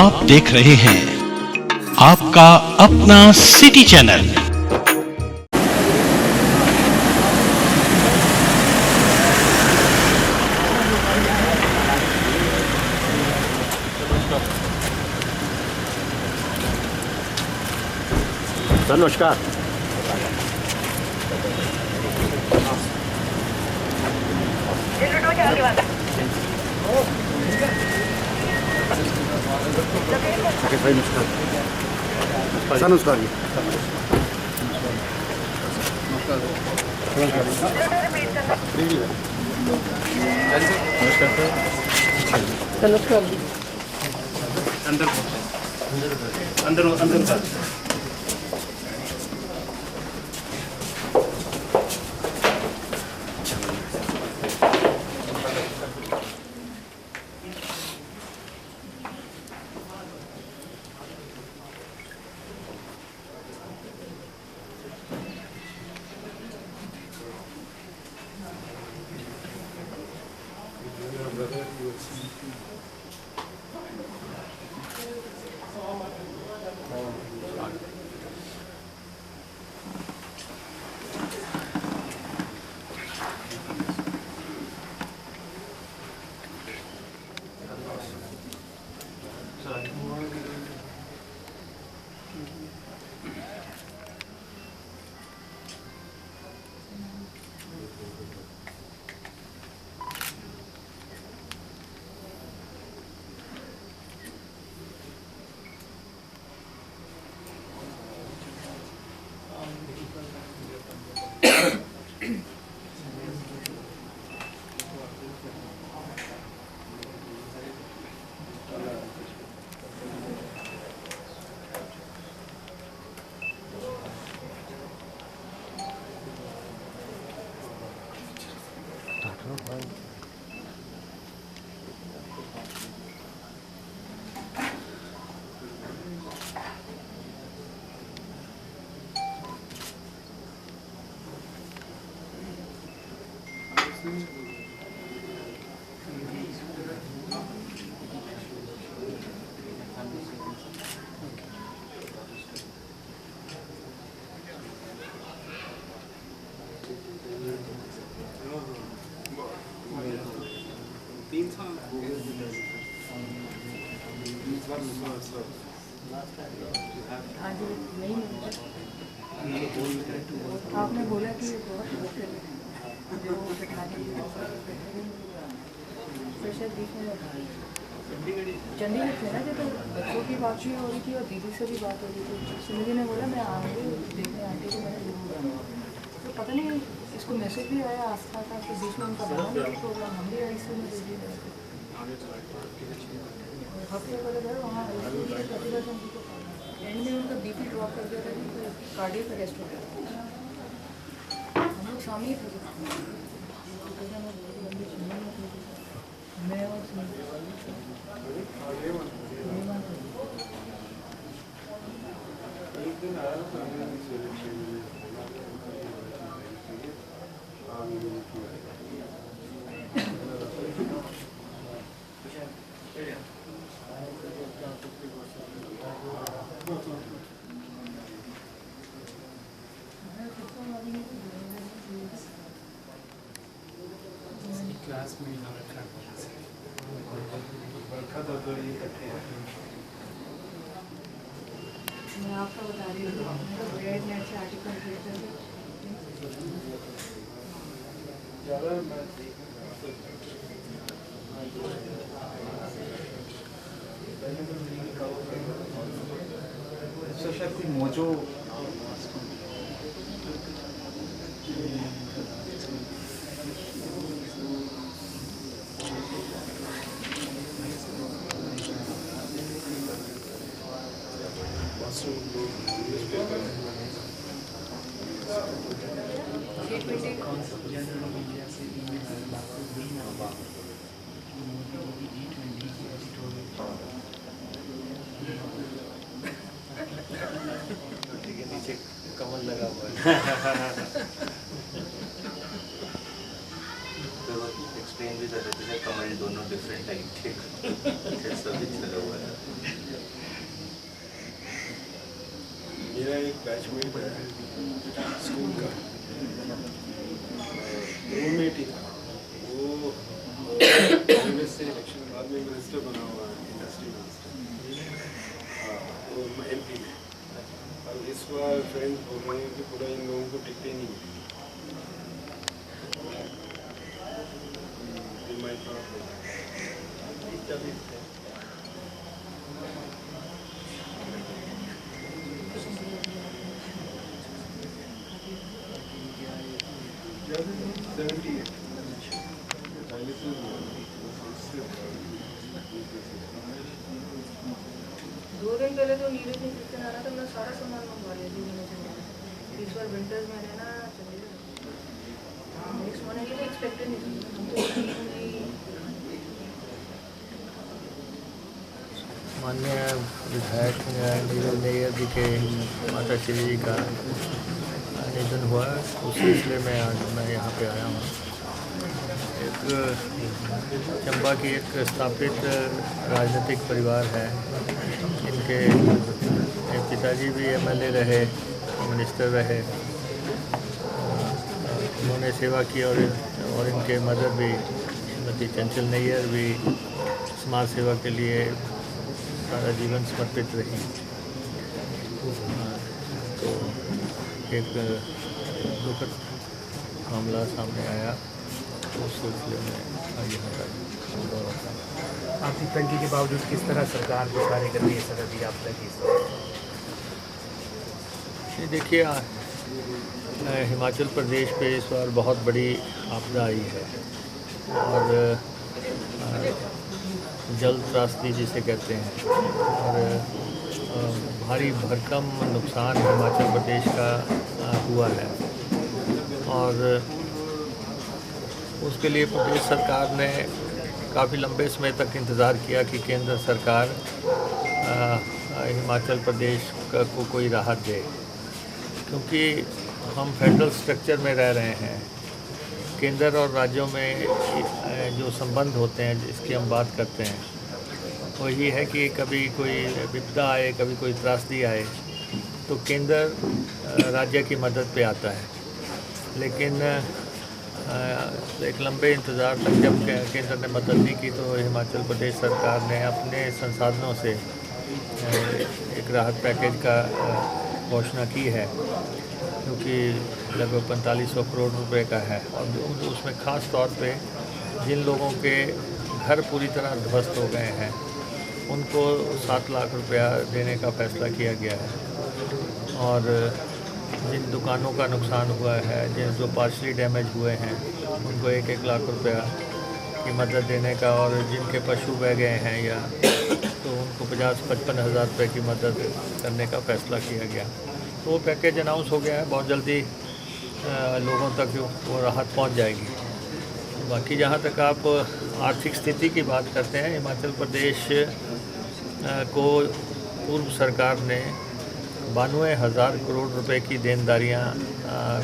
आप देख रहे हैं आपका अपना सिटी चैनल। सर नमस्कार। भाई नमस्कार। सर नमस्कार जी। नमस्कार जी। अंदर अंदर अंदर सर। आपने बोला कि बहुत जो चंडीगढ़ से ना जब बच्चों की बात भी हो रही थी और दीदी से भी बात हो रही थी। सुनिधि ने बोला मैं आऊँगी देखने आंटी को, मैंने जरूर आना। तो पता नहीं इसको मैसेज भी आया आस्था का कि बीच में उनका बना प्रोग्राम, हम भी ऐसे में बिजी रहे थे। हफ्ते पहले गए वहाँ प्रतिभा चंदी को एंड में उनका बीपी ड्रॉप कर दिया था, कार्डियक अरेस्ट हो गया। हम लोग सामने ही थे मैं और क्लास में मैं आपका बता रही हूँ, रेड नेट से आर्टिकल शायद कोई मोजो नीचे कमल लगा हुआ है। पे वो एक्सप्लेन भी कर रहे थे कमेंट दोनों डिफरेंट टाइप के सभी लगा हुआ है। मेरा एक बैचमेट है स्कूल का, रूममेट ही था वो, कांग्रेस से इलेक्शन बाद में मिनिस्टर बना हुआ है, इंडस्ट्री मिनिस्टर, वो MP में। और इस बार फ्रेंड्स बोल रहे हैं कि पूरा इन लोगों को टिकटें नहीं मिली। दो दिन पहले तो नीरज ने जितने आना था मैं सारा सामान मंगवा लिया थी मैंने चंडीगढ़। इस बार विंटर्स में रहना चंडीगढ़ नेक्स्ट महीने के लिए एक्सपेक्टेड नहीं थी हम तो माननीय विधायक नीरज नैयर जी के माता श्री जी का निधन हुआ, उस सिलसिले में आज मैं यहाँ पे आया हूँ। एक चंबा की एक स्थापित राजनीतिक परिवार है। इनके पिताजी भी MLA रहे, मिनिस्टर रहे, उन्होंने सेवा की और इनके मदर भी श्रीमती चंचल नैयर भी समाज सेवा के लिए सारा जीवन समर्पित रही। तो एक दुखद मामला सामने आया, उस सिलसिले में यहाँ का दौरा था। आर्थिक तंगी के बावजूद किस तरह सरकार जो कार्य कर रही है सरहदी आपदा की? ये देखिए, हिमाचल प्रदेश पे इस बार बहुत बड़ी आपदा आई है और जल त्रासदी जिसे कहते हैं, और भारी भरकम नुकसान हिमाचल प्रदेश का हुआ है। और उसके लिए प्रदेश सरकार ने काफ़ी लंबे समय तक इंतज़ार किया कि केंद्र सरकार हिमाचल प्रदेश को कोई राहत दे, क्योंकि हम फेडरल स्ट्रक्चर में रह रहे हैं। केंद्र और राज्यों में जो संबंध होते हैं जिसकी हम बात करते हैं, वही है कि कभी कोई विपदा आए, कभी कोई त्रासदी आए तो केंद्र राज्य की मदद पे आता है। लेकिन एक लंबे इंतज़ार तक जब केंद्र ने मदद नहीं की तो हिमाचल प्रदेश सरकार ने अपने संसाधनों से एक राहत पैकेज का घोषणा की है, क्योंकि लगभग 4500 करोड़ रुपए का है। और उसमें ख़ास तौर पे जिन लोगों के घर पूरी तरह ध्वस्त हो गए हैं उनको 7 लाख रुपया देने का फैसला किया गया है। और जिन दुकानों का नुकसान हुआ है, जिन जो पार्शली डैमेज हुए हैं, उनको 1-1 लाख रुपया की मदद देने का, और जिनके पशु बह गए हैं या तो उनको 50-55 हज़ार रुपये की मदद करने का फ़ैसला किया गया। तो वो पैकेज अनाउंस हो गया है, बहुत जल्दी लोगों तक वो राहत पहुंच जाएगी। बाकी जहां तक आप आर्थिक स्थिति की बात करते हैं, हिमाचल प्रदेश को पूर्व सरकार ने 92,000 करोड़ रुपए की देनदारियां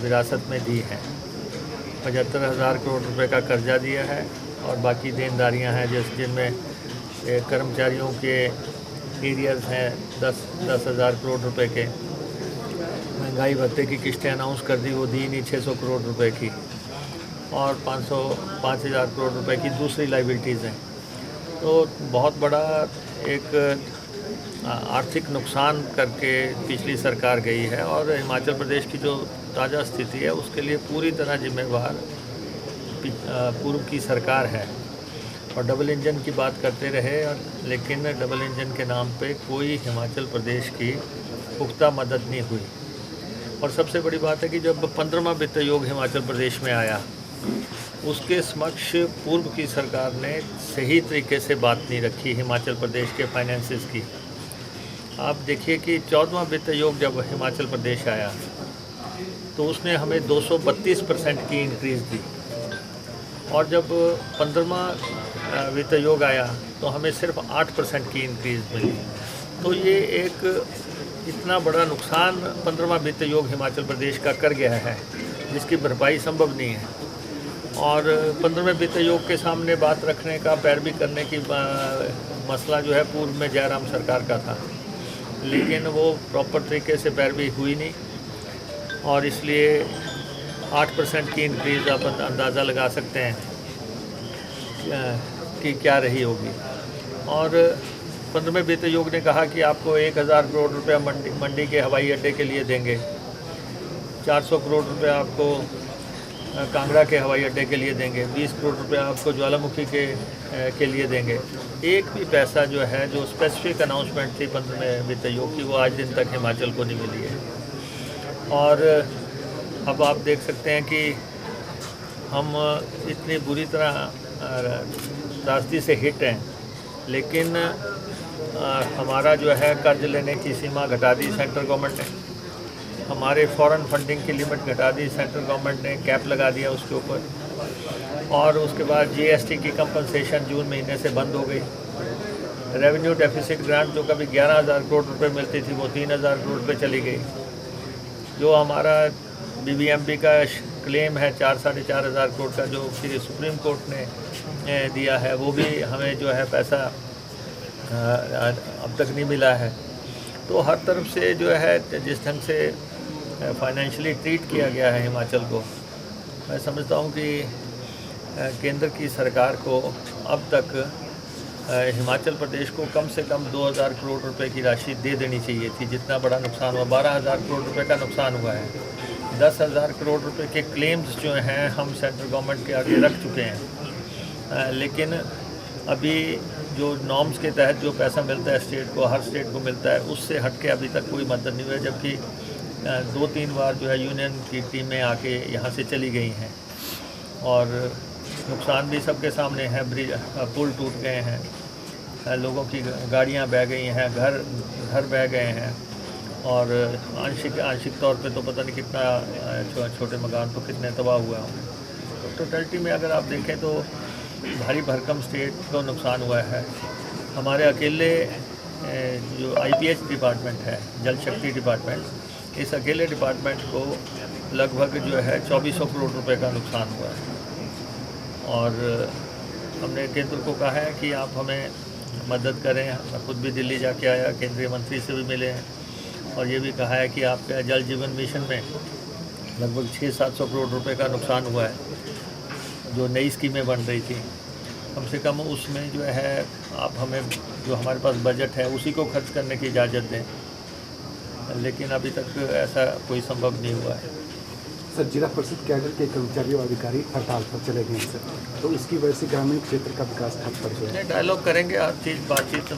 विरासत में दी हैं। 75,000 करोड़ रुपए का कर्जा दिया है और बाकी देनदारियां हैं जिनमें कर्मचारियों के एरियर्स हैं 10,000 करोड़ रुपए के। महंगाई भत्ते की किस्तें अनाउंस कर दी, वो दी नहीं 600 करोड़ रुपए की, और 5,000 करोड़ रुपए की दूसरी लाइबिलिटीज़ हैं। तो बहुत बड़ा एक आर्थिक नुकसान करके पिछली सरकार गई है, और हिमाचल प्रदेश की जो ताज़ा स्थिति है उसके लिए पूरी तरह जिम्मेवार पूर्व की सरकार है। और डबल इंजन की बात करते रहे, लेकिन डबल इंजन के नाम पे कोई हिमाचल प्रदेश की पुख्ता मदद नहीं हुई। और सबसे बड़ी बात है कि जब 15वां वित्त आयोग हिमाचल प्रदेश में आया, उसके समक्ष पूर्व की सरकार ने सही तरीके से बात नहीं रखी हिमाचल प्रदेश के फाइनेंसेस की। आप देखिए कि 14वां वित्त आयोग जब हिमाचल प्रदेश आया तो उसने हमें 232% की इंक्रीज़ दी, और जब 15वां वित्त आयोग आया तो हमें सिर्फ 8% की इंक्रीज़ मिली। तो ये एक इतना बड़ा नुकसान 15वां वित्त आयोग हिमाचल प्रदेश का कर गया है जिसकी भरपाई संभव नहीं है। और 15वें वित्त आयोग के सामने बात रखने का, पैरवी करने की मसला जो है पूर्व में जयराम सरकार का था, लेकिन वो प्रॉपर तरीके से पैरवी हुई नहीं और इसलिए 8% की इंक्रीज़ आप अंदाज़ा लगा सकते हैं कि क्या रही होगी। और 15वें वित्त आयोग ने कहा कि आपको 1000 करोड़ रुपया मंडी के हवाई अड्डे के लिए देंगे, 400 करोड़ रुपया आपको कांगड़ा के हवाई अड्डे के लिए देंगे, 20 करोड़ रुपया आपको ज्वालामुखी के लिए देंगे। एक भी पैसा जो है, जो स्पेसिफिक अनाउंसमेंट थी 15वें वित्त आयोग की, वो आज दिन तक हिमाचल को नहीं मिली है। और अब आप देख सकते हैं कि हम इतनी बुरी तरह त्रासदी से हिट हैं, लेकिन हमारा जो है कर्ज लेने की सीमा घटा दी सेंट्रल गवर्नमेंट ने, हमारे फॉरेन फंडिंग की लिमिट घटा दी सेंट्रल गवर्नमेंट ने, कैप लगा दिया उसके ऊपर, और उसके बाद जीएसटी की कंपनसेशन जून महीने से बंद हो गई। रेवेन्यू डेफिसिट ग्रांट जो कभी 11,000 करोड़ रुपए मिलती थी वो 3,000 करोड़ रुपए चली गई। जो हमारा बीबीएमपी का क्लेम है 4-4.5 हज़ार करोड़ का, जो फिर सुप्रीम कोर्ट ने दिया है, वो भी हमें जो है पैसा अब तक नहीं मिला है। तो हर तरफ से जो है जिस ढंग से फाइनेंशियली ट्रीट किया गया है हिमाचल को, मैं समझता हूँ कि केंद्र की सरकार को अब तक हिमाचल प्रदेश को कम से कम 2,000 करोड़ रुपए की राशि दे देनी चाहिए थी। जितना बड़ा नुकसान हुआ, 12,000 करोड़ रुपए का नुकसान हुआ है। 10,000 करोड़ रुपए के क्लेम्स जो हैं हम सेंट्रल गवर्नमेंट के आगे रख चुके हैं, लेकिन अभी जो नॉर्म्स के तहत जो पैसा मिलता है स्टेट को, हर स्टेट को मिलता है, उससे हट के अभी तक कोई मदद नहीं हुई है। जबकि 2-3 बार जो है यूनियन की टीमें आके यहाँ से चली गई हैं और नुकसान भी सबके सामने है। पुल टूट गए हैं, लोगों की गाड़ियाँ बह गई हैं, घर बह गए हैं, और आंशिक तौर पे तो पता नहीं कितना छोटे मकान तो कितने तबाह हुए होंगे। तो टोटलिटी में अगर आप देखें तो भारी भरकम स्टेट को नुकसान हुआ है। हमारे अकेले जो आईपीएच डिपार्टमेंट है, जल शक्ति डिपार्टमेंट, इस अकेले डिपार्टमेंट को लगभग जो है 2400 करोड़ रुपए का नुकसान हुआ है। और हमने केंद्र को कहा है कि आप हमें मदद करें। मैं खुद भी दिल्ली जाके आया, केंद्रीय मंत्री से भी मिले हैं, और ये भी कहा है कि आपके जल जीवन मिशन में लगभग 600-700 करोड़ रुपए का नुकसान हुआ है, जो नई स्कीमें बन रही थी। कम से कम उसमें जो है आप हमें, जो हमारे पास बजट है, उसी को खर्च करने की इजाज़त दें, लेकिन अभी तक ऐसा कोई संभव नहीं हुआ है। सर, जिला परिषद कैडर के कर्मचारी और अधिकारी हड़ताल पर चले गए सर, तो इसकी वजह से ग्रामीण क्षेत्र का विकास ठप पड़ गया है। डायलॉग करेंगे, हर चीज़ बातचीत